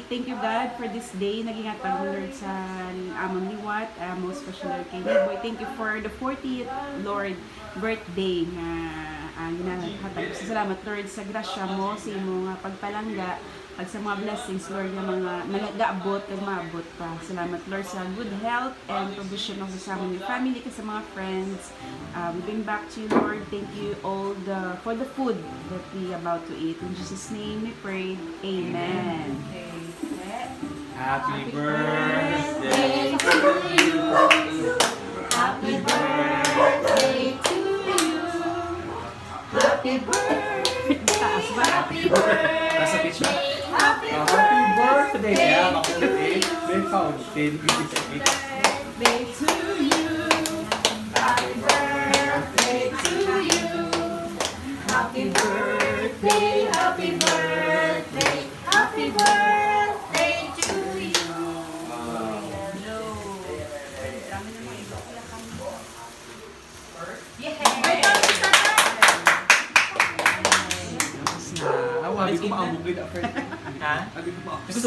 thank you God for this day. Nag-ingatan mo Lord sa amon liwat, most especially kay Boy. Thank you for the 40th Lord birthday nga ginahatag. Salamat Lord sa grasya mo sa imong pagpalangga at sa mga blessings Lord nga mga nagaabot ug maabot pa. Salamat Lord sa good health and provision of sa among family sa mga friends. We bring back to you Lord. Thank you all for the food that we about to eat. In Jesus' name we pray. Amen. Happy birthday to you. Happy birthday to you. Happy birthday. Happy Nasa pitch ba? birthday. Happy Happy birthday! Kaya makulit eh. May fountain. birthday to you. Happy birthday to you. Happy birthday. Happy birthday. Happy birthday to you. Awa, di ko maamugin. Ha? Hindi ko maamugin. Gusto